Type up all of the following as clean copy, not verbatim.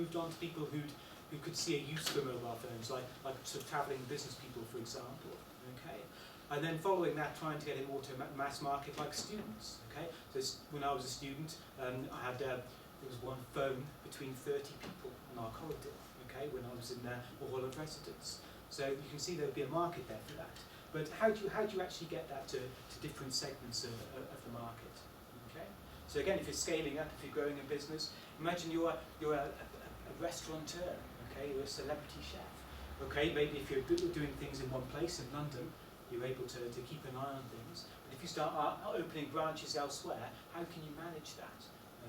moved on to people who could see a use for mobile phones, like sort of travelling business people, for example. Okay, and then following that, trying to get it more to mass market, like students. Okay, so when I was a student, I had there was one phone between 30 people on our corridor. Okay, when I was in a hall of residence. So you can see there would be a market there for that. But how do you actually get that to different segments of the market? Okay. So again, if you're scaling up, if you're growing a business, imagine you're a restaurateur. Okay, you're a celebrity chef. Okay, maybe if you're doing things in one place in London, you're able to keep an eye on things. But if you start opening branches elsewhere, how can you manage that?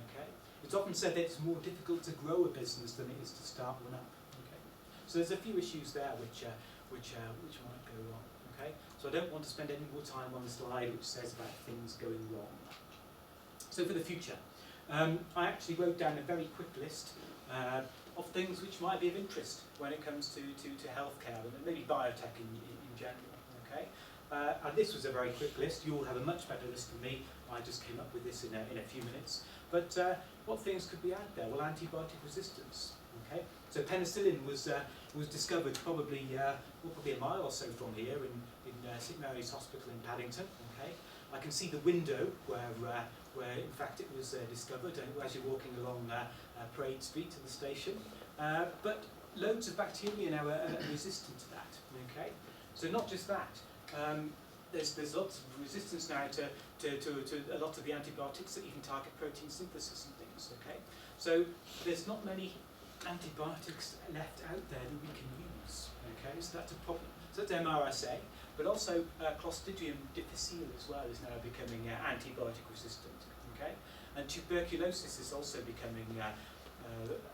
Okay, it's often said that it's more difficult to grow a business than it is to start one up. Okay, so there's a few issues there which might go wrong. Okay, so I don't want to spend any more time on the slide which says about things going wrong. So for the future, I actually wrote down a very quick list of things which might be of interest when it comes to healthcare and maybe biotech in general. Okay, and this was a very quick list. You'll have a much better list than me. I just came up with this in a few minutes. But what things could be out there? Well, antibiotic resistance. Okay, so penicillin was discovered probably a mile or so from here in St Mary's Hospital in Paddington. Okay, I can see the window where in fact it was discovered as you're walking along Parade Street to the station. But loads of bacteria now are resistant to that. Okay, so not just that. There's lots of resistance now to a lot of the antibiotics that even target protein synthesis and things. Okay, so there's not many antibiotics left out there that we can use. Okay, so that's a problem. So that's MRSA, but also Clostridium difficile as well is now becoming antibiotic resistant. Okay, and tuberculosis is also becoming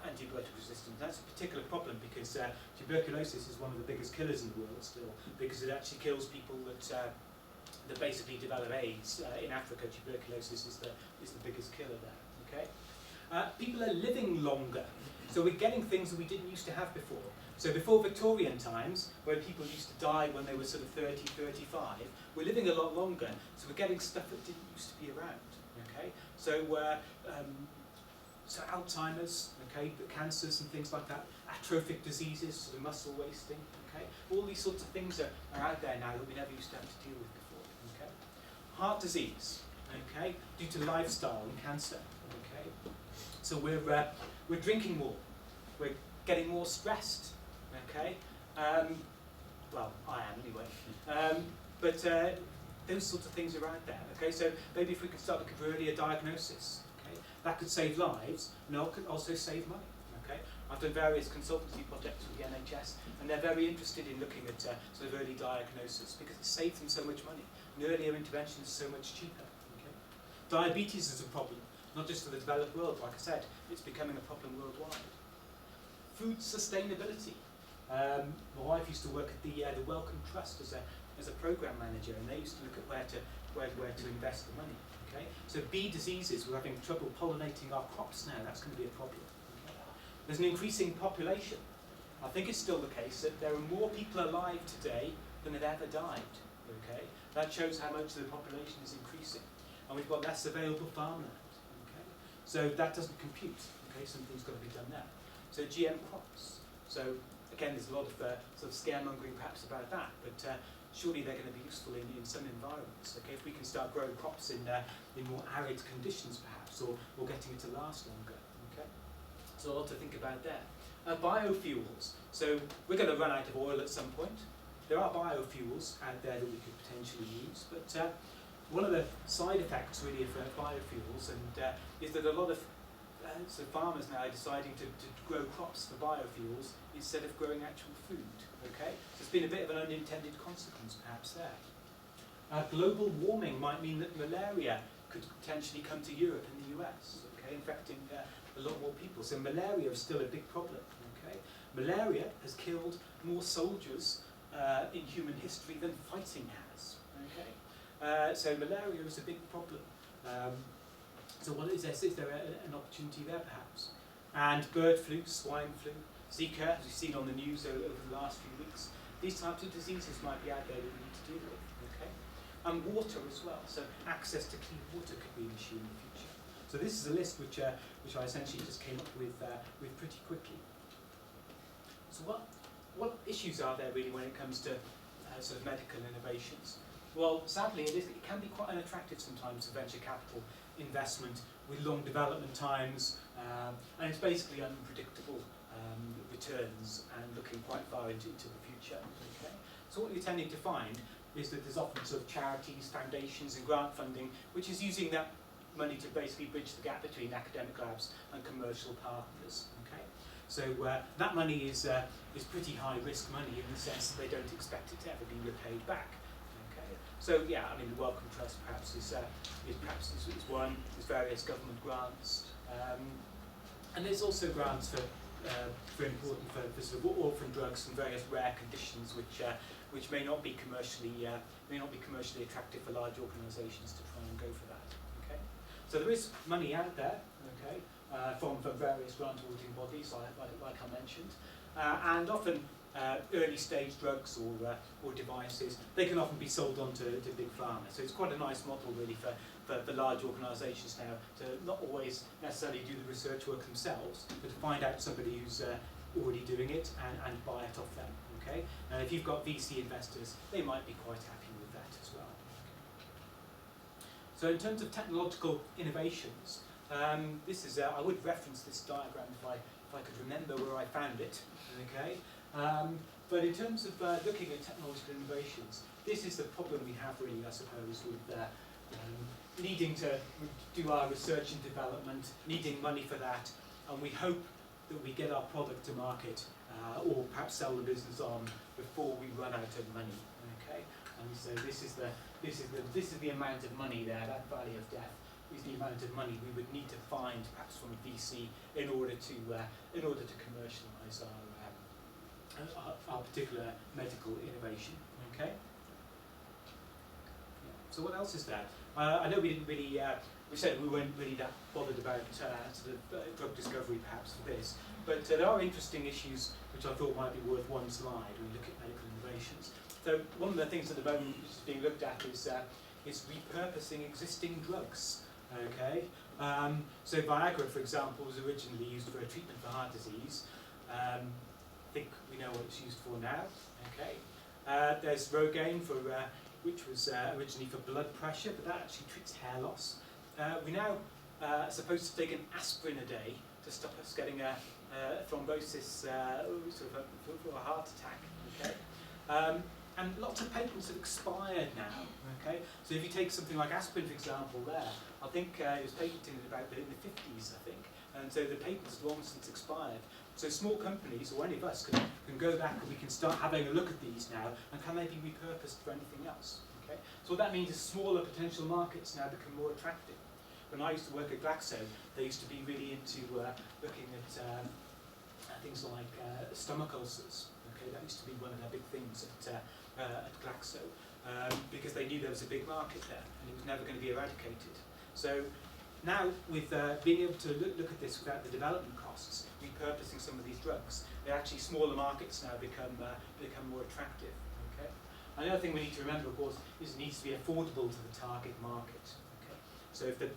antibiotic resistant. That's a particular problem because tuberculosis is one of the biggest killers in the world still, because it actually kills people that basically develop AIDS. In Africa, tuberculosis is the biggest killer there. Okay, people are living longer, so we're getting things that we didn't used to have before. So before Victorian times, where people used to die when they were sort of 30, 35, we're living a lot longer, so we're getting stuff that didn't used to be around. Okay, so Alzheimer's, okay, the cancers and things like that, atrophic diseases, sort of muscle wasting, okay, all these sorts of things are out there now that we never used to have to deal with before. Okay, heart disease, okay, due to lifestyle and cancer. Okay, so we're drinking more, we're getting more stressed. Okay, well, I am anyway. But those sorts of things are out there. Okay, so maybe if we could start looking for earlier diagnosis, okay, that could save lives, and it could also save money. Okay, I've done various consultancy projects with the NHS, and they're very interested in looking at sort of early diagnosis because it saves them so much money. And earlier intervention is so much cheaper. Okay, diabetes is a problem, not just for the developed world. Like I said, it's becoming a problem worldwide. Food sustainability. My wife used to work at the Wellcome Trust as a program manager, and they used to look at where to invest the money. Okay, so bee diseases, we're having trouble pollinating our crops now. That's going to be a problem. Okay? There's an increasing population. I think it's still the case that there are more people alive today than have ever died. Okay, that shows how much the population is increasing, and we've got less available farmland. Okay, so that doesn't compute. Okay, something's got to be done there. So GM crops. So again, there's a lot of sort of scaremongering perhaps about that, but surely they're going to be useful in some environments. Okay, if we can start growing crops in more arid conditions perhaps, or getting it to last longer. Okay, so a lot to think about there. Biofuels. So we're going to run out of oil at some point. There are biofuels out there that we could potentially use, but one of the side effects really of biofuels is that a lot of so farmers now are deciding to grow crops for biofuels instead of growing actual food. Okay, so there's been a bit of an unintended consequence perhaps there. Global warming might mean that malaria could potentially come to Europe and the US. Okay, infecting a lot more people. So malaria is still a big problem. Okay, malaria has killed more soldiers in human history than fighting has. Okay, so malaria is a big problem. So what is there an opportunity there perhaps? And bird flu, swine flu, Zika, as we've seen on the news over the last few weeks, these types of diseases might be out there that we need to deal with. Okay, and water as well. So access to clean water could be an issue in the future. So this is a list which I essentially just came up with pretty quickly. issues are there really when it comes to sort of medical innovations? Well, sadly, it can be quite unattractive sometimes for venture capital investment with long development times, and it's basically unpredictable returns and looking quite far into the future. Okay? So what you're tending to find is that there's often sort of charities, foundations and grant funding which is using that money to basically bridge the gap between academic labs and commercial partners. Okay? So that money is pretty high risk money in the sense that they don't expect it to ever be repaid back. Okay? So yeah, I mean the Wellcome Trust perhaps is one. There's various government grants, and there's also grants for sort of orphan drugs and various rare conditions which may not be commercially attractive for large organisations to try and go for that. Okay, so there is money out there. Okay, from various grant awarding bodies like I mentioned, and often early stage drugs or devices, they can often be sold on to big pharma. So it's quite a nice model really for large organisations now to not always necessarily do the research work themselves, but to find out somebody who's already doing it and buy it off them. Okay, and if you've got VC investors, they might be quite happy with that as well. So in terms of technological innovations, this is I would reference this diagram if I could remember where I found it. Okay, but in terms of looking at technological innovations, this is the problem we have really, I suppose, with needing to do our research and development, needing money for that, and we hope that we get our product to market or perhaps sell the business on before we run out of money. Okay, and so this is the amount of money there. That valley of death is the amount of money we would need to find perhaps from a VC in order to commercialise our particular medical innovation. Okay. So what else is there? I know we didn't really, we said we weren't really that bothered about sort of drug discovery perhaps for this, but there are interesting issues which I thought might be worth one slide when we look at medical innovations. So one of the things at the moment which is being looked at is repurposing existing drugs. Okay, so Viagra, for example, was originally used for a treatment for heart disease. I think we know what it's used for now. Okay, there's Rogaine for which was originally for blood pressure, but that actually treats hair loss. We now are supposed to take an aspirin a day to stop us getting a thrombosis for a heart attack. Okay, and lots of patents have expired now. Okay, so if you take something like aspirin, for example, there, I think it was patented in the 50s, I think, and so the patents have long since expired. So small companies, or any of us, can go back and we can start having a look at these now, and can they be repurposed for anything else? Okay? So what that means is smaller potential markets now become more attractive. When I used to work at Glaxo, they used to be really into looking at things like stomach ulcers. Okay? That used to be one of their big things at Glaxo, because they knew there was a big market there, and it was never going to be eradicated. So now, with being able to look at this without the development costs, repurposing some of these drugs, actually smaller markets now become more attractive. Okay? And the other thing we need to remember, of course, is it needs to be affordable to the target market. Okay? So if the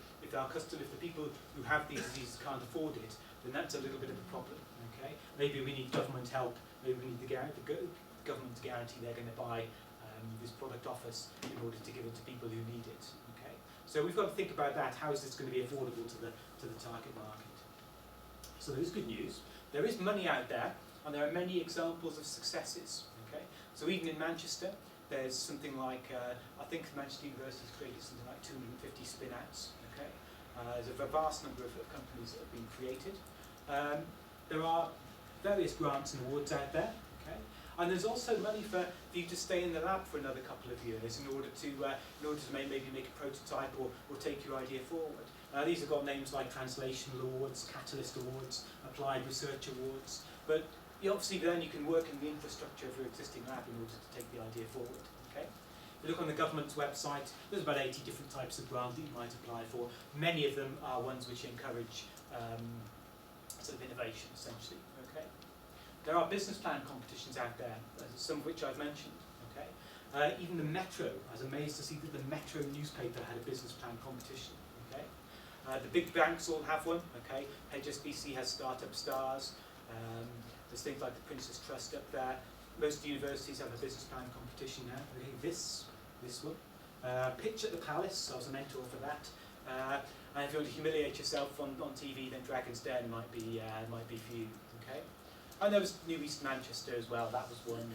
people who have these diseases can't afford it, then that's a little bit of a problem. Okay? Maybe we need government help. Maybe we need the government to guarantee they're going to buy this product off us in order to give it to people who need it. So we've got to think about that. How is this going to be affordable to the target market? So there is good news. There is money out there, and there are many examples of successes. Okay. So even in Manchester, there's something like I think Manchester University has created something like 250 spin-outs. Okay. There's a vast number of companies that have been created. There are various grants and awards out there. Okay. And there's also money for you to stay in the lab for another couple of years in order to maybe make a prototype or take your idea forward. These have got names like translational awards, catalyst awards, applied research awards. But obviously then you can work in the infrastructure of your existing lab in order to take the idea forward. Okay? If you look on the government's website, there's about 80 different types of grant that you might apply for. Many of them are ones which encourage sort of innovation, essentially. Okay? There are business plan competitions out there, some of which I've mentioned. Okay? Even the Metro, I was amazed to see that the Metro newspaper had a business plan competition. Okay? The big banks all have one. Okay? HSBC has Startup Stars. There's things like the Princess Trust up there. Most universities have a business plan competition now. Okay, this one. Pitch at the Palace, I was a mentor for that. And if you want to humiliate yourself on TV, then Dragon's Den might be for you. Okay. And there was New East Manchester as well. That was one.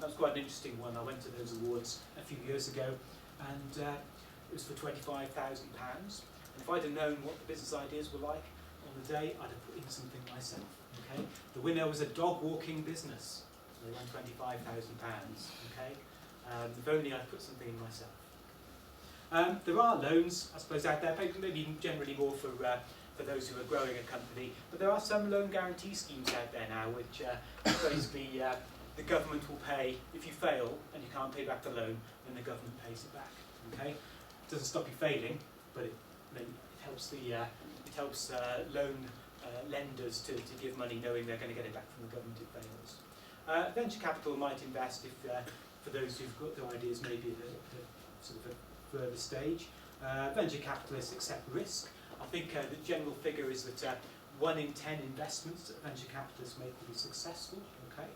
That was quite an interesting one. I went to those awards a few years ago, and it was for £25,000. And if I'd have known what the business ideas were like on the day, I'd have put in something myself. Okay. The winner was a dog walking business. So they won £25,000. Okay. If only I'd put something in myself. There are loans, I suppose, out there, maybe generally more for those who are growing a company, but there are some loan guarantee schemes out there now, which basically the government will pay if you fail and you can't pay back the loan, then the government pays it back. Okay, it doesn't stop you failing, but it helps loan lenders to give money, knowing they're going to get it back from the government if it fails. Venture capital might invest if for those who've got their ideas maybe at a sort of a further stage. Venture capitalists accept risk. I think the general figure is that 1 in 10 investments that venture capitalists make will be successful. Okay,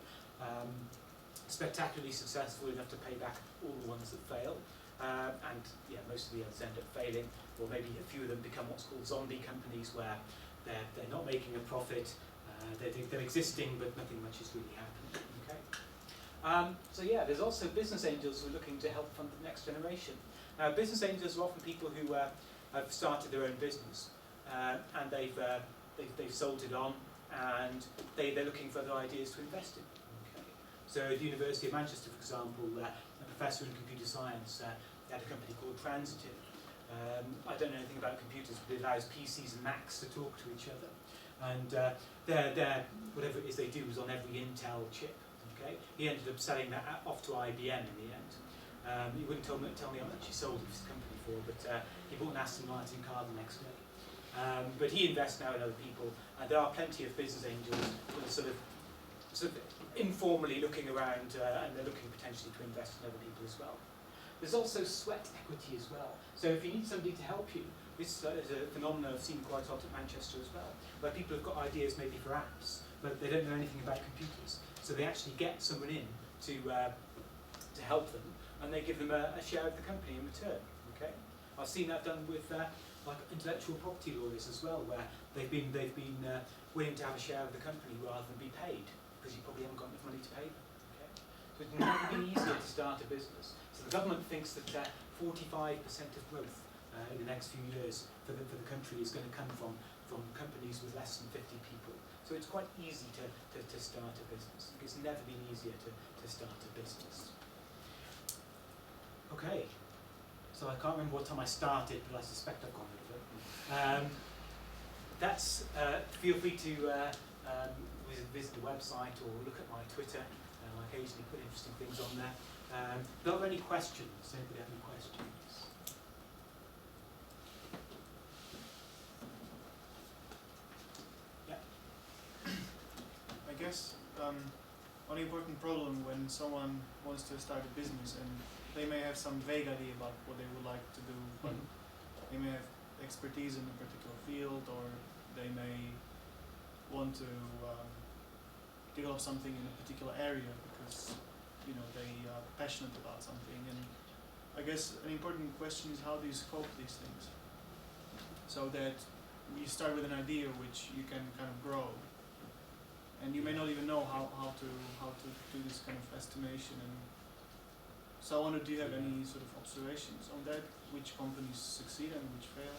spectacularly successful enough to pay back all the ones that fail, and yeah, most of the others end up failing, or maybe a few of them become what's called zombie companies, where they're not making a profit. They're existing, but nothing much is really happening. Okay. So yeah, there's also business angels who are looking to help fund the next generation. Now, business angels are often people who have started their own business, and they've sold it on, and they're looking for other ideas to invest in. Okay. So at the University of Manchester, for example, a professor in computer science had a company called Transitive. I don't know anything about computers, but it allows PCs and Macs to talk to each other. And whatever it is they do is on every Intel chip. Okay. He ended up selling that off to IBM in the end. He wouldn't tell me how much he sold his company for, but he bought an Aston Martin car the next day. But he invests now in other people, and there are plenty of business angels who are sort of informally looking around, and they're looking potentially to invest in other people as well. There's also sweat equity as well. So if you need somebody to help you, this is a phenomenon I've seen quite a lot at Manchester as well, where people have got ideas maybe for apps, but they don't know anything about computers. So they actually get someone in to help them, and they give them a share of the company in return. Okay, I've seen that done with like intellectual property lawyers as well, where they've been willing to have a share of the company rather than be paid, because you probably haven't got enough money to pay them. Okay, so it's never been easier to start a business. So the government thinks that 45% of growth in the next few years for the country is going to come from companies with less than 50 people. So it's quite easy to start a business. It's never been easier to start a business. Okay, so I can't remember what time I started, but I suspect I've gone over. Feel free to visit the website or look at my Twitter. I occasionally put interesting things on there. Are there any questions? Anybody have any questions? I guess one important problem when someone wants to start a business, and they may have some vague idea about what they would like to do, but they may have expertise in a particular field, or they may want to develop something in a particular area because they are passionate about something. And I guess an important question is, how do you scope these things so that you start with an idea which you can kind of grow, and you may not even know how to do this kind of estimation. And so I wonder, do you have any sort of observations on that? Which companies succeed and which fail?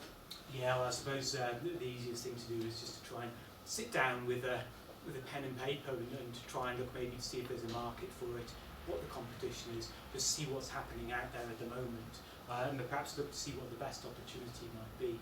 Yeah, well, I suppose the easiest thing to do is just to try and sit down with a pen and paper and to try and look maybe to see if there's a market for it, what the competition is, just see what's happening out there at the moment, and perhaps look to see what the best opportunity might be.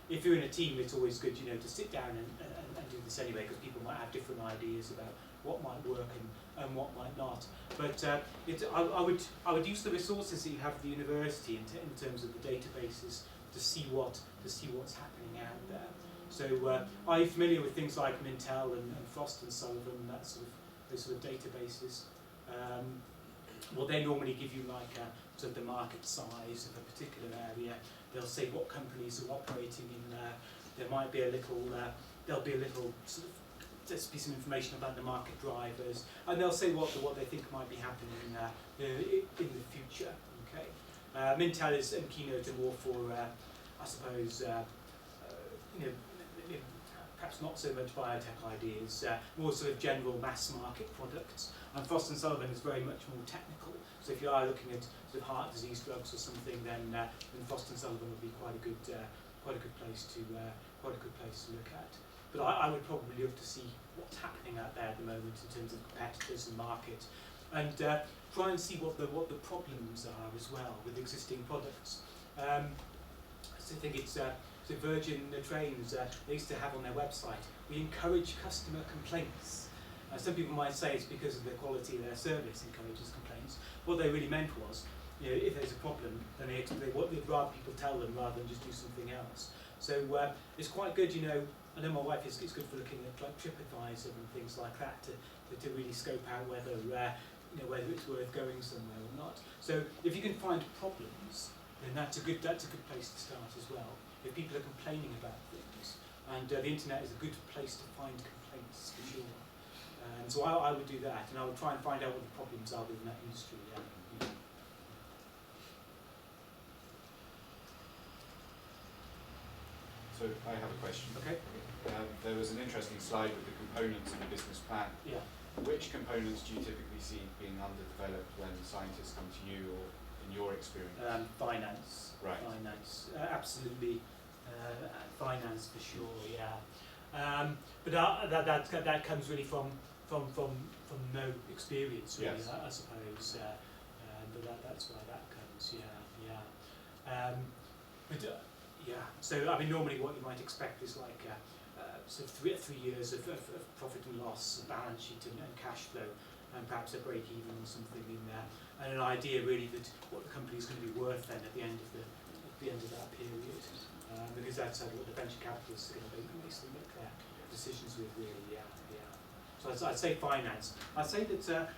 If you're in a team, it's always good, to sit down and do this anyway, because people might have different ideas about what might work and what might not. But I would use the resources that you have at the university in terms of the databases to see what's happening out there. So are you familiar with things like Mintel and Frost and Sullivan, those sort of databases? Well, they normally give you like sort of the market size of a particular area. They'll say what companies are operating in there. There might be there'll be a little sort of just be some information about the market drivers, and they'll say what they think might be happening in the future. Okay, Mintel and Keynote are more for, I suppose, you know, perhaps not so much biotech ideas, more sort of general mass market products. And Frost and Sullivan is very much more technical. So if you are looking at sort of heart disease drugs or something, then Frost and Sullivan would be quite a good place to look at. But I would probably look to see what's happening out there at the moment in terms of competitors and market, and try and see what the problems are as well with existing products. So I think it's so Virgin Trains, they used to have on their website, we encourage customer complaints. Some people might say it's because of the quality of their service encourages complaints. What they really meant was, you know, if there's a problem, then they'd rather people tell them rather than just do something else. So it's quite good, you know. I know my wife is good for looking at like TripAdvisor and things like that to really scope out whether you know, whether it's worth going somewhere or not. So if you can find problems, then that's a good place to start as well. If people are complaining about things, and the internet is a good place to find complaints for sure. And so I would do that, and I would try and find out what the problems are within that industry. So I have a question. Okay. There was an interesting slide with the components of a business plan. Yeah. Which components do you typically see being underdeveloped when scientists come to you, or in your experience? Finance. Right. Finance, absolutely. Finance for sure. Yeah. But that comes really from no experience, really. Yes. I suppose. But that's why that comes. Yeah. Yeah. So I mean, normally what you might expect is like sort of 3 years of profit and loss, balance sheet and cash flow, and perhaps a break even or something in there, and an idea really that what the company is going to be worth then at the end of that period, because that's what the venture capitalists are going to basically make their decisions with, really. Yeah. So I'd say finance. I'd say that.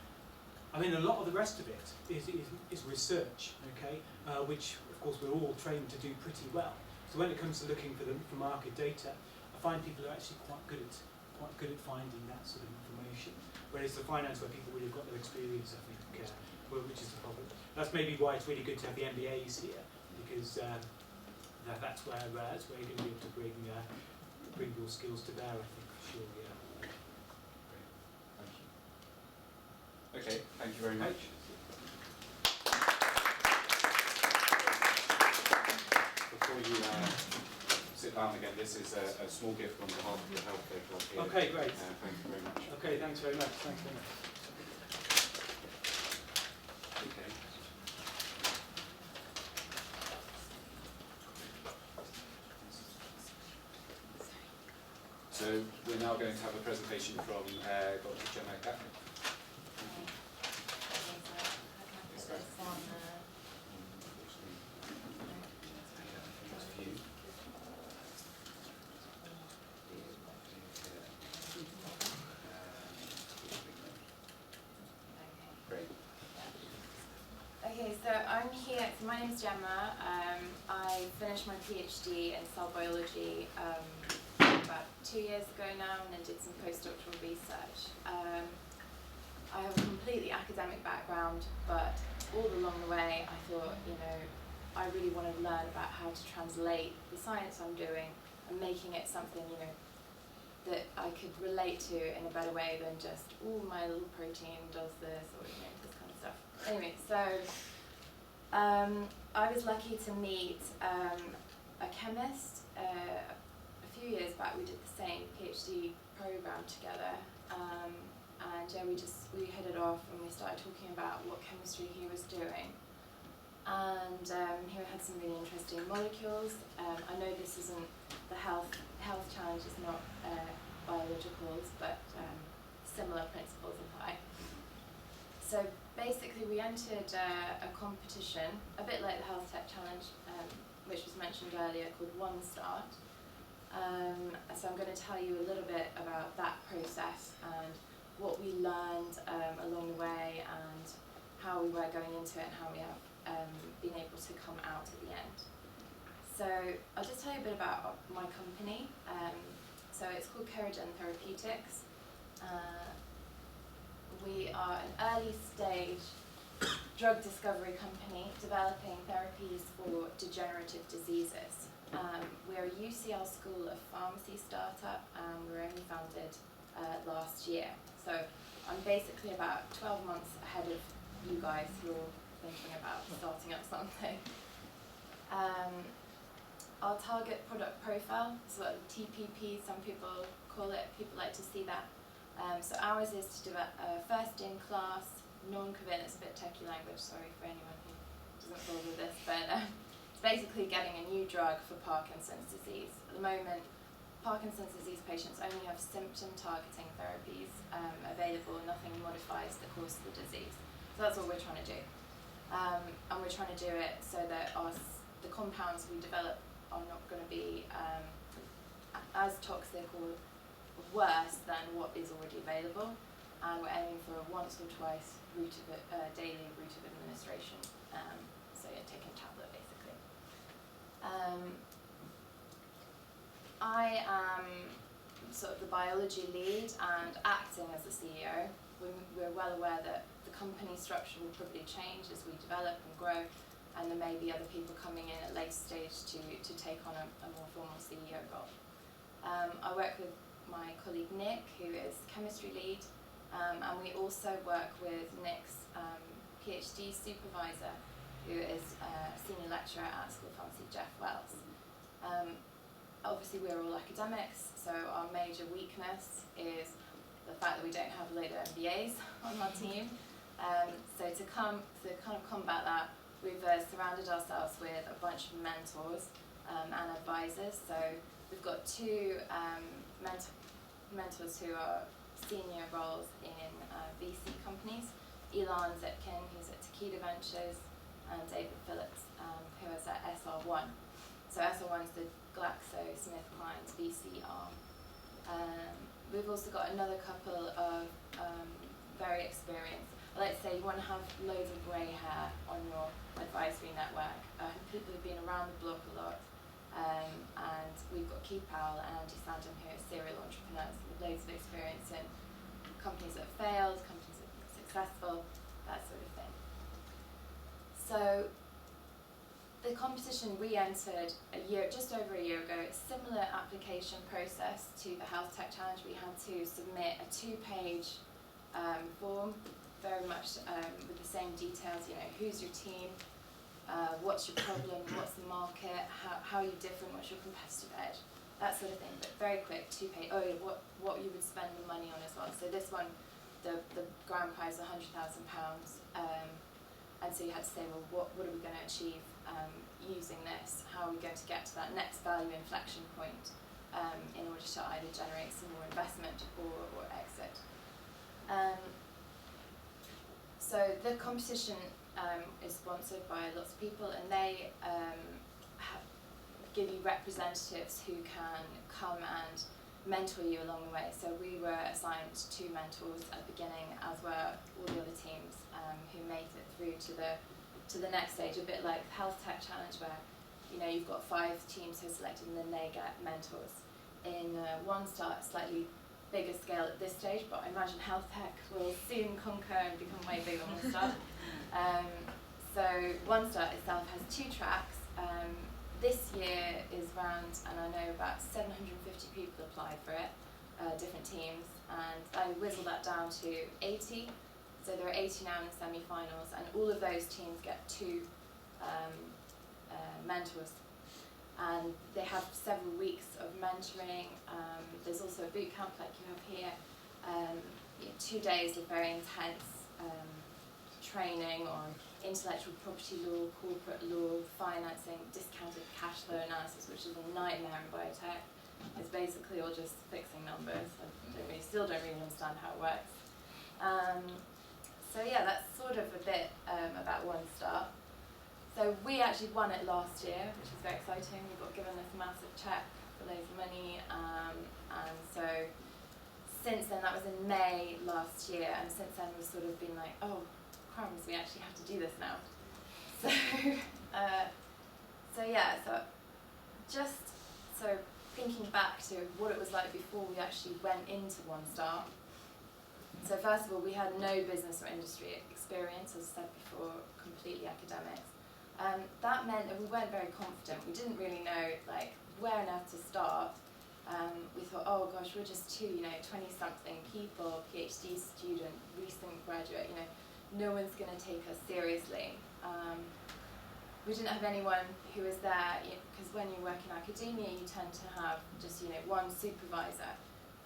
I mean, a lot of the rest of it is research, okay, which of course we're all trained to do pretty well. So when it comes to looking for market data, I find people are actually quite good at finding that sort of information. Whereas the finance where people really have got no experience, I think, which is the problem. That's maybe why it's really good to have the MBAs here, because that's where you're going to be able to bring your skills to bear. I think for sure. Yeah. Thank you. Okay. Thank you very much. Before you sit down again, this is a small gift on behalf of the HealthTech Club here. Okay, great. Thank you very much. Okay, thanks very much. Thanks very much. Okay. So we're now going to have a presentation from Dr. Gemma Kaplan. Okay, so I'm here, so my name's Gemma. I finished my PhD in cell biology about 2 years ago now, and then did some postdoctoral research. I have a completely academic background, but all along the way I thought, you know, I really want to learn about how to translate the science I'm doing and making it something, you know, that I could relate to in a better way than just, oh, my little protein does this, or, you know, this kind of stuff. Anyway, so I was lucky to meet a chemist. A few years back we did the same PhD program together, and yeah, we hit it off and we started talking about what chemistry he was doing. And he had some really interesting molecules. I know this isn't the health challenge is not biologicals, but similar principles apply. So basically we entered a competition, a bit like the HealthTech challenge, which was mentioned earlier, called One Start. So I'm going to tell you a little bit about that process and what we learned along the way, and how we were going into it, and how we have been able to come out at the end. So I'll just tell you a bit about my company. So it's called Keragen Therapeutics. We are an early stage drug discovery company developing therapies for degenerative diseases. We're a UCL School of Pharmacy startup, and we were only founded last year. So I'm basically about 12 months ahead of you guys who are thinking about starting up something. Our target product profile, sort of TPP, some people call it, people like to see that. So ours is to develop first-in-class, non-COVID, it's a bit techie language, sorry for anyone who doesn't follow with this, but it's basically getting a new drug for Parkinson's disease. At the moment, Parkinson's disease patients only have symptom-targeting therapies available, nothing modifies the course of the disease. So that's what we're trying to do. And we're trying to do it so that the compounds we develop are not going to be as toxic or worse than what is already available. And we're aiming for a once or twice daily route of administration. So you're taking a tablet basically. I am sort of the biology lead and acting as the CEO. We're well aware that the company structure will probably change as we develop and grow, and there may be other people coming in at later stage to take on a more formal CEO role. I work with my colleague Nick, who is chemistry lead, and we also work with Nick's PhD supervisor, who is a senior lecturer at School of Pharmacy, Jeff Wells. Obviously we're all academics, so our major weakness is the fact that we don't have a load of MBAs on our team. So to kind of combat that, we've surrounded ourselves with a bunch of mentors and advisors. So we've got two mentors who are senior roles in VC companies. Elon Zipkin, who's at Takeda Ventures, and David Phillips, who is at SR1. So SR1 is the GlaxoSmithKline's VC arm. We've also got another couple of very experienced. I like to say you want to have loads of grey hair on your advisory network. People who've been around the block a lot. And we've got Keith Powell and Andy Sandham, who are serial entrepreneurs with loads of experience in companies that have failed, companies that have been successful, that sort of thing. So the competition we entered just over a year ago, a similar application process to the HealthTech Challenge. We had to submit a 2-page form, very much with the same details, who's your team, what's your problem, what's the market, how are you different, what's your competitive edge, that sort of thing, but very quick, 2-page, what you would spend the money on as well. So this one, the grand prize is £100,000, and so you had to say, well, what are we going to achieve using this, how are we going to get to that next value inflection point in order to either generate some more investment or exit. So the competition is sponsored by lots of people, and they give you representatives who can come and mentor you along the way. So we were assigned 2 mentors at the beginning, as were all the other teams who made it through to the next stage, a bit like HealthTech Challenge, where you've got 5 teams who are selected and then they get mentors. In One Star, slightly bigger scale at this stage, but I imagine HealthTech will soon conquer and become way bigger than One Star. So One Star itself has 2 tracks. This year is round, and I know about 750 people applied for it, different teams, and I whittled that down to 80. So there are 80 now in the semi-finals, and all of those teams get 2 mentors. And they have several weeks of mentoring. There's also a boot camp like you have here. 2 days of very intense training on intellectual property law, corporate law, financing, discounted cash flow analysis, which is a nightmare in biotech. It's basically all just fixing numbers. I still don't really understand how it works. So yeah, that's sort of a bit about One Star. So we actually won it last year, which is very exciting. We got given this massive check for loads of money, and so since then, that was in May last year, and since then we've sort of been like, oh crumbs, we actually have to do this now. So just thinking back to what it was like before we actually went into One Star. So first of all, we had no business or industry experience, as I said before, completely academics. That meant that we weren't very confident. We didn't really know like where on earth to start. We thought, oh gosh, we're just two, 20-something people, PhD student, recent graduate, no one's going to take us seriously. We didn't have anyone who was there, because when you work in academia, you tend to have just, one supervisor.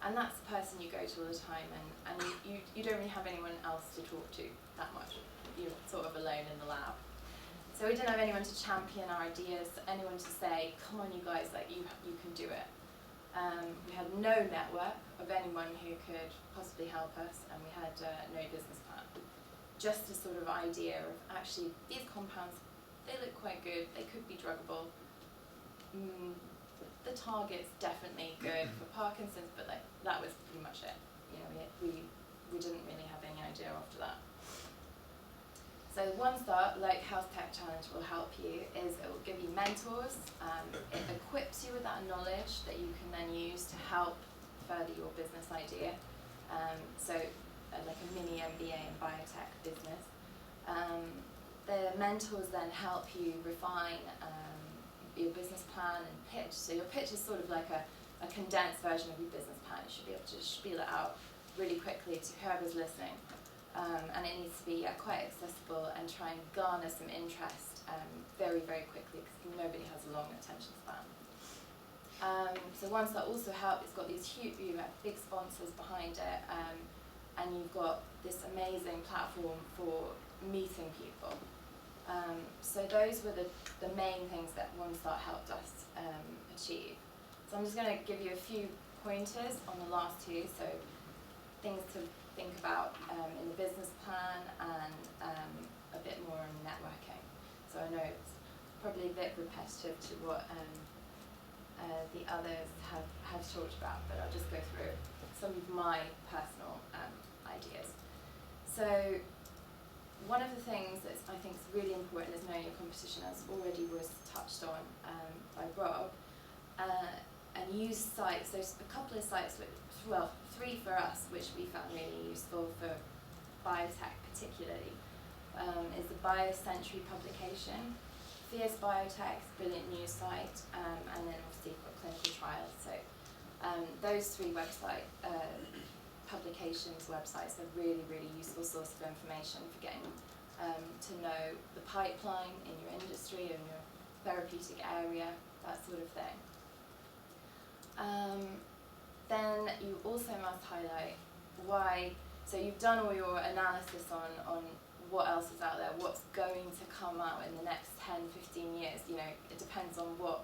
And that's the person you go to all the time, and you don't really have anyone else to talk to that much. You're sort of alone in the lab. So we didn't have anyone to champion our ideas, anyone to say, come on you guys, like you can do it. We had no network of anyone who could possibly help us, and we had no business plan. Just a sort of idea of actually these compounds, they look quite good, they could be druggable. The target's definitely good for Parkinson's, but like that was pretty much it. We didn't really have any idea after that. So one start, like HealthTech Challenge will help you, is it will give you mentors. It equips you with that knowledge that you can then use to help further your business idea. Like a mini MBA in biotech business. The mentors then help you refine your business plan and pitch. So your pitch is sort of like a condensed version of your business plan. You should be able to spiel it out really quickly to whoever's listening. And it needs to be quite accessible and try and garner some interest very, very quickly, because nobody has a long attention span. So once that also helped, it's got these huge, big sponsors behind it, and you've got this amazing platform for meeting people. So those were the main things that One Start helped us achieve. So I'm just going to give you a few pointers on the last two, so things to think about in the business plan and a bit more on networking. So I know it's probably a bit repetitive to what the others have talked about, but I'll just go through some of my personal ideas. So one of the things that I think is really important is knowing your competition, as already was touched on by Rob, and use sites. There's a couple of sites, three for us, which we found really useful for biotech particularly, is the BioCentury publication, Fierce Biotech's brilliant news site, and then obviously you've got clinical trials. So those three publications websites are really, really useful source of information for getting to know the pipeline in your industry, in your therapeutic area, that sort of thing. Then you also must highlight why, so you've done all your analysis on what else is out there, what's going to come out in the next 10, 15 years. It depends on what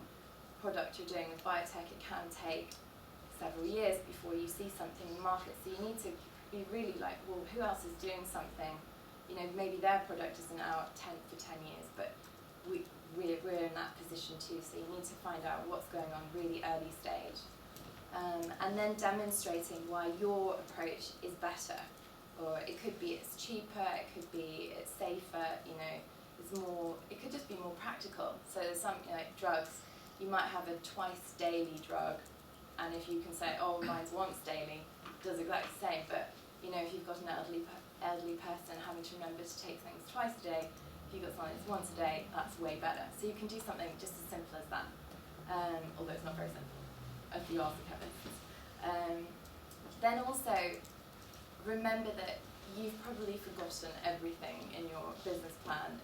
product you're doing. With biotech, it can take several years before you see something in the market. So you need to be really like, well, who else is doing something? Maybe their product isn't out for 10 years, but we're in that position too. So you need to find out what's going on really early stage. And then demonstrating why your approach is better. Or it could be it's cheaper, it could be it's safer, it's more, it could just be more practical. So there's something like drugs, you might have a twice daily drug, and if you can say, oh, mine's once daily, it does exactly the same, but if you've got an elderly person having to remember to take things twice a day, if you've got something that's once a day, that's way better. So you can do something just as simple as that, although it's not very simple, if you ask the chemists. Then also, remember that you've probably forgotten everything in your business plan.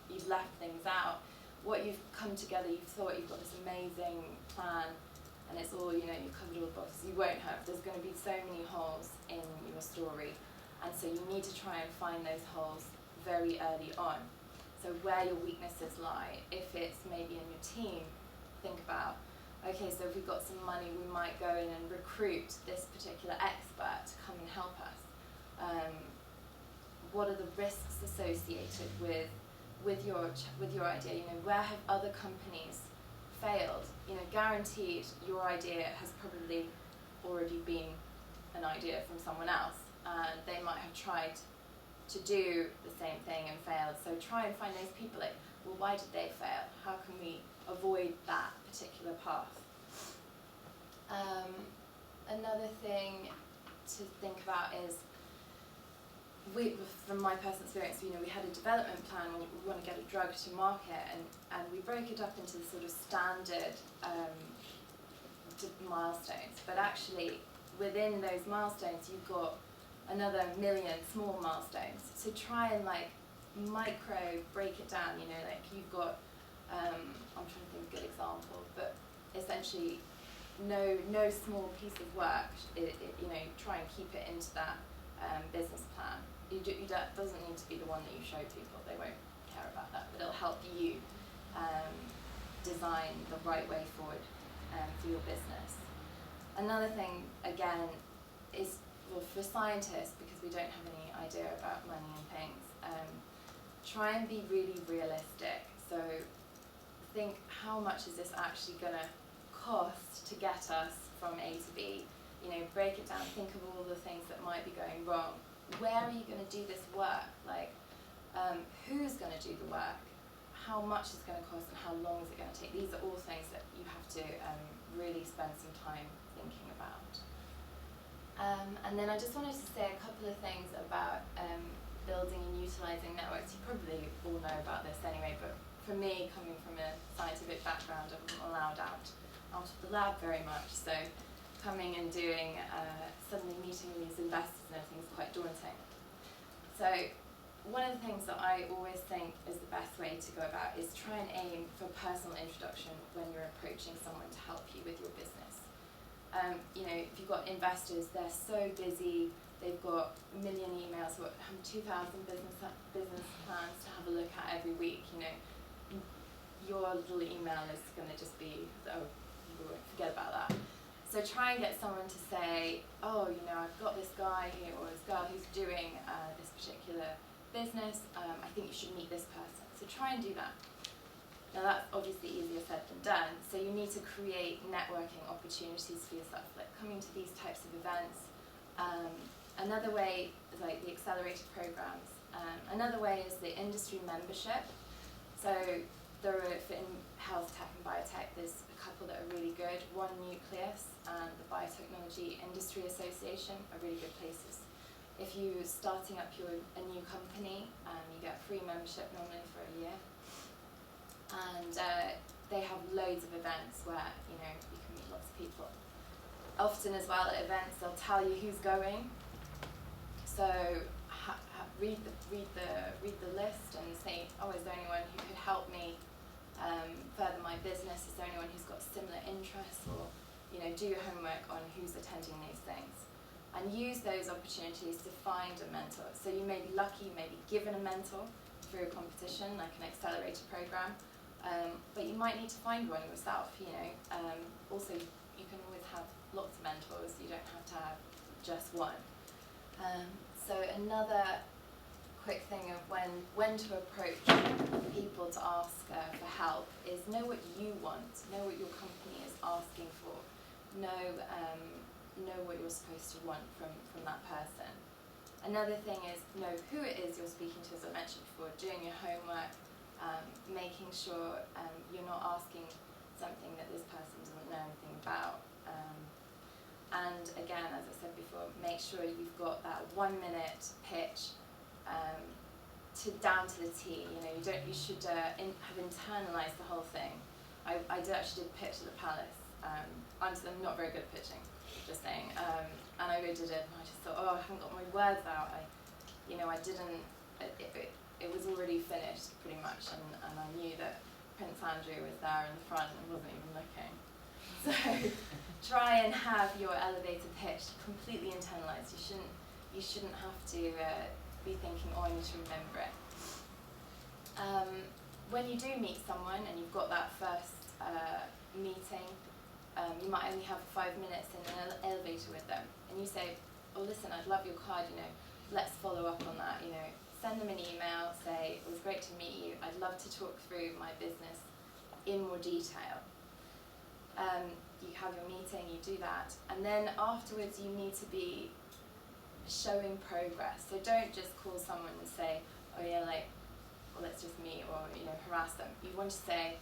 You've left things out. What you've come together, you've thought you've got this amazing plan, and it's all, you've covered all the boxes. You won't have. There's going to be so many holes in your story, and so you need to try and find those holes very early on. So where your weaknesses lie. If it's maybe in your team, think about, okay, so if we've got some money, we might go in and recruit this particular expert to come and help us. What are the risks associated with your idea? Where have other companies failed? Guaranteed your idea has probably already been an idea from someone else, and they might have tried to do the same thing and failed. So try and find those people. Like, well, why did they fail? How can we avoid that particular path? Another thing to think about is from my personal experience, we had a development plan. We want to get a drug to market, and we broke it up into sort of standard milestones. But actually, within those milestones, you've got another million small milestones. So try and like micro break it down. Like you've got, I'm trying to think of a good example, but essentially, no small piece of work. Try and keep it into that business plan. That doesn't need to be the one that you show people. They won't care about that, but it'll help you design the right way forward for your business. Another thing, again, is for scientists, because we don't have any idea about money and things, try and be really realistic. So think, how much is this actually going to cost to get us from A to B? Break it down, think of all the things that might be going wrong. Where are you going to do this work? Like, who's going to do the work? How much is it going to cost, and how long is it going to take? These are all things that you have to really spend some time thinking about. And then I just wanted to say a couple of things about building and utilising networks. You probably all know about this anyway, but for me, coming from a scientific background, I'm not allowed out of the lab very much. So coming and doing, suddenly meeting these investors and everything is quite daunting. So one of the things that I always think is the best way to go about is try and aim for personal introduction when you're approaching someone to help you with your business. If you've got investors, they're so busy, they've got a million emails, 2,000 business plans to have a look at every week. Your little email is going to just be, forget about that. So try and get someone to say, I've got this guy here or this girl who's doing this particular business. I think you should meet this person. So try and do that. Now that's obviously easier said than done. So you need to create networking opportunities for yourself, like coming to these types of events. Another way is like the accelerator programs. Another way is the industry membership. So there are, in HealthTech and biotech, there's a couple that are really good. One, Nucleus and the Biotechnology Industry Association are really good places. If you're starting up a new company, you get free membership normally for a year. And they have loads of events where you can meet lots of people. Often as well at events, they'll tell you who's going. So read the list and say, is there anyone who could help me further my business? Is there anyone who's got similar interests? Or do your homework on who's attending these things, and use those opportunities to find a mentor. So you may be lucky, you may be given a mentor through a competition, like an accelerator program, but you might need to find one yourself. Also, you can always have lots of mentors. You don't have to have just one. So another quick thing of when to approach people to ask for help is know what you want, know what your company is asking for, know what you're supposed to want from that person. Another thing is know who it is you're speaking to, as I mentioned before, doing your homework, making sure you're not asking something that this person doesn't know anything about. And again, as I said before, make sure you've got that 1 minute pitch down to the T. You should have internalized the whole thing. I actually did pitch at the Palace. I'm not very good at pitching, just saying. And I did it, and I just thought, I haven't got my words out. I didn't. It was already finished pretty much, and I knew that Prince Andrew was there in the front and wasn't even looking. So try and have your elevator pitch completely internalized. You shouldn't have to be thinking, I need to remember it. When you do meet someone and you've got that first meeting, you might only have 5 minutes in an elevator with them, and you say, listen, I'd love your card, let's follow up on that, send them an email, say, it was great to meet you, I'd love to talk through my business in more detail. You have your meeting, you do that, and then afterwards you need to be showing progress. So don't just call someone and say, let's just meet, or harass them. You want to say,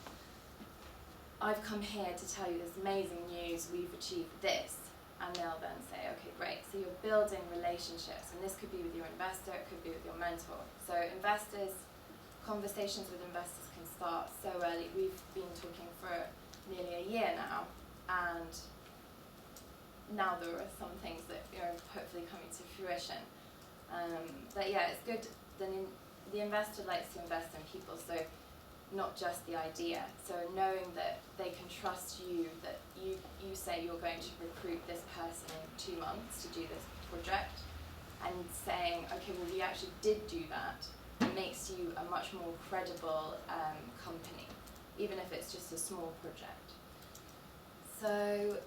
I've come here to tell you this amazing news, we've achieved this. and they'll then say, okay, great, so you're building relationships, and this could be with your investor, it could be with your mentor. So conversations with investors can start so early. We've been talking for nearly a year now, and now there are some things that are hopefully coming to fruition. But yeah, it's good. The investor likes to invest in people, so not just the idea. So knowing that they can trust you, that you say you're going to recruit this person in 2 months to do this project, and saying, okay, well, we actually did do that, it makes you a much more credible company, even if it's just a small project. So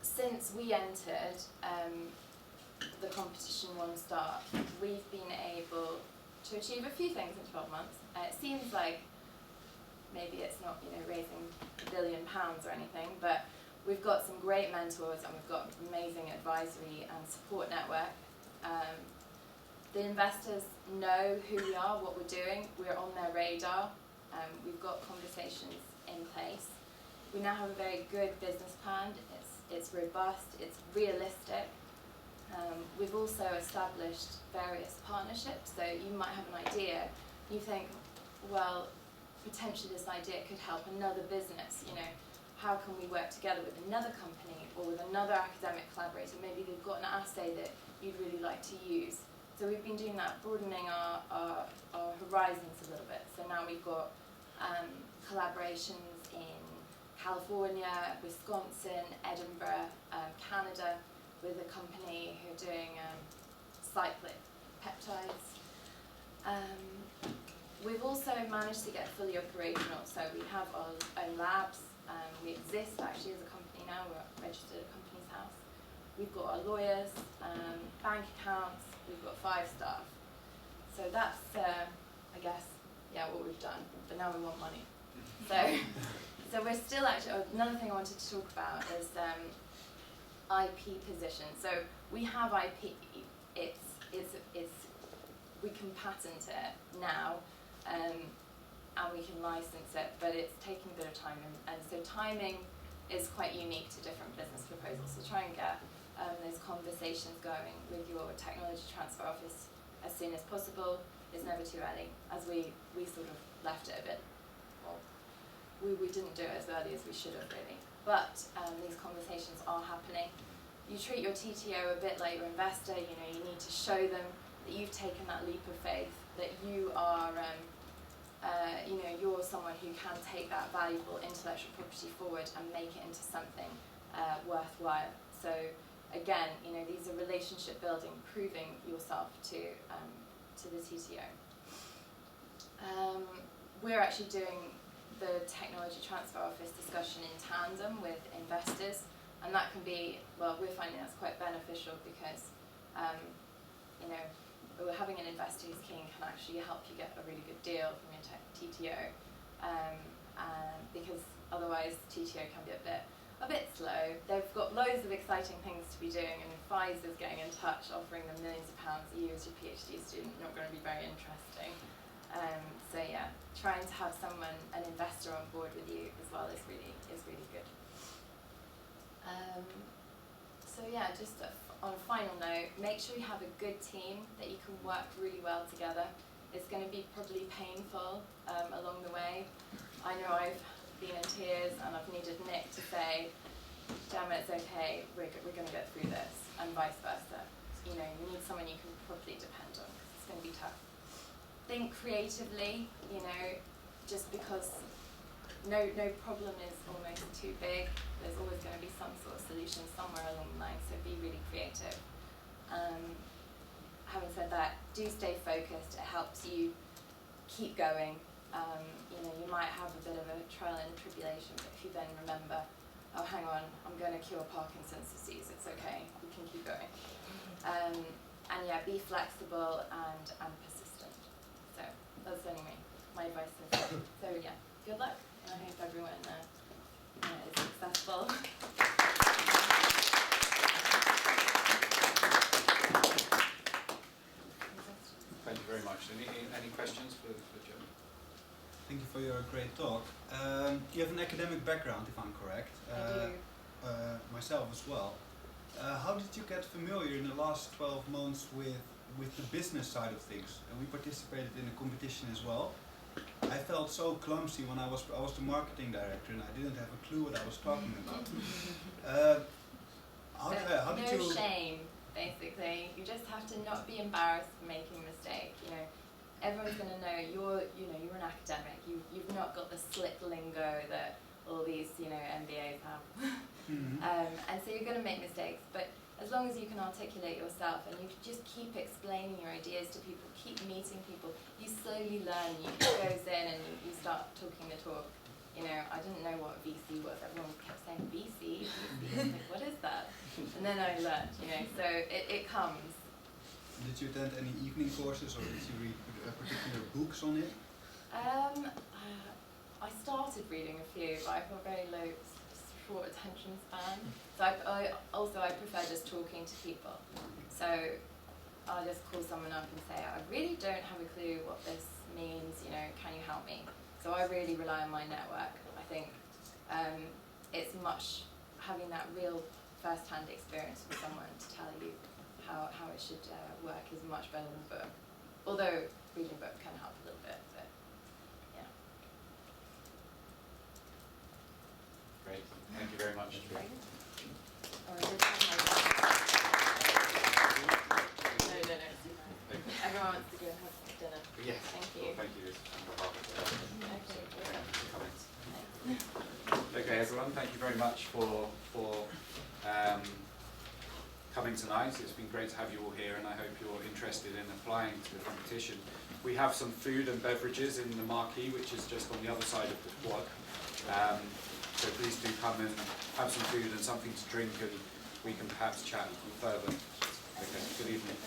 since we entered the competition One Star, we've been able to achieve a few things in 12 months. It seems like maybe it's not, raising £1 billion or anything, but we've got some great mentors and we've got amazing advisory and support network. The investors know who we are, what we're doing. We're on their radar. We've got conversations in place. We now have a very good business plan. It's robust, it's realistic. We've also established various partnerships. So you might have an idea, you think, well, potentially this idea could help another business. How can we work together with another company or with another academic collaborator? Maybe they've got an assay that you'd really like to use. So we've been doing that, broadening our horizons a little bit. So now we've got collaborations in California, Wisconsin, Edinburgh, Canada, with a company who are doing cyclic peptides. We've also managed to get fully operational, so we have our own labs. We exist actually as a company now. We're registered at Companies House. We've got our lawyers, bank accounts. We've got 5 staff. So that's, I guess, what we've done. But now we want money. So we're still actually. Another thing I wanted to talk about is IP position. So we have IP. We can patent it now, and we can license it, but it's taking a bit of time, and so timing is quite unique to different business proposals. So try and get those conversations going with your technology transfer office as soon as possible. It's never too early, as we sort of left it a bit. Well, we didn't do it as early as we should have really, but these conversations are happening. You treat your TTO a bit like your investor. You need to show them that you've taken that leap of faith, that you are, you're someone who can take that valuable intellectual property forward and make it into something worthwhile. So again, these are relationship building, proving yourself to the TTO. We're actually doing the technology transfer office discussion in tandem with investors. And that can be, we're finding that's quite beneficial because, having an investor who's keen can actually help you get a really good deal from your TTO, because otherwise TTO can be a bit slow. They've got loads of exciting things to be doing, and Pfizer's getting in touch, offering them millions of pounds a year as your PhD student, not going to be very interesting. So yeah, trying to have an investor on board with you as well is really good. So yeah, just on a final note, make sure you have a good team that you can work really well together. It's going to be probably painful along the way. I know I've been in tears and I've needed Nick to say, damn it, it's okay, we're going to get through this, and vice versa. You need someone you can properly depend on, because it's going to be tough. Think creatively, just because no problem is almost too big. There's always going to be some sort of solution somewhere along the line, so be really creative. Having said that, do stay focused. It helps you keep going. You might have a bit of a trial and tribulation, but if you then remember, oh, hang on, I'm going to cure Parkinson's disease, it's okay, we can keep going. And yeah, be flexible and persistent. So that's anyway my advice so far. So yeah, good luck. I hope everyone is successful. Thank you very much. Any questions for Joe? Thank you for your great talk. You have an academic background, if I'm correct. I do. myself as well. How did you get familiar in the last 12 months with the business side of things? And we participated in a competition as well. I felt so clumsy when I was the marketing director and I didn't have a clue what I was talking about. How did you? No shame, basically. You just have to not be embarrassed for making a mistake. You know, everyone's going to know you're an academic. You've not got the slick lingo that all these MBAs have. And so you're going to make mistakes, but as long as you can articulate yourself and you just keep explaining your ideas to people, keep meeting people, you slowly learn. You goes in and you start talking the talk. You know, I didn't know what VC was. Everyone kept saying VC. I was like, what is that? And then I learned. So it comes. Did you attend any evening courses or did you read particular books on it? I started reading a few, but I've got very low, short attention span. So I prefer just talking to people. So I'll just call someone up and say, I really don't have a clue what this means. Can you help me? So I really rely on my network. I think it's much having that real first-hand experience with someone to tell you how it should work is much better than a book. Although reading a book can help a little bit, but yeah. Great, thank you very much. Oh, I did have my No. Everyone wants to go and have some dinner. Yes. Thank you. Well, thank you on behalf of Okay. comments. Okay, everyone, thank you very much for coming tonight. It's been great to have you all here, and I hope you're interested in applying to the competition. We have some food and beverages in the marquee, which is just on the other side of the quad. So please do come and have some food and something to drink, and we can perhaps chat further. Okay, good evening.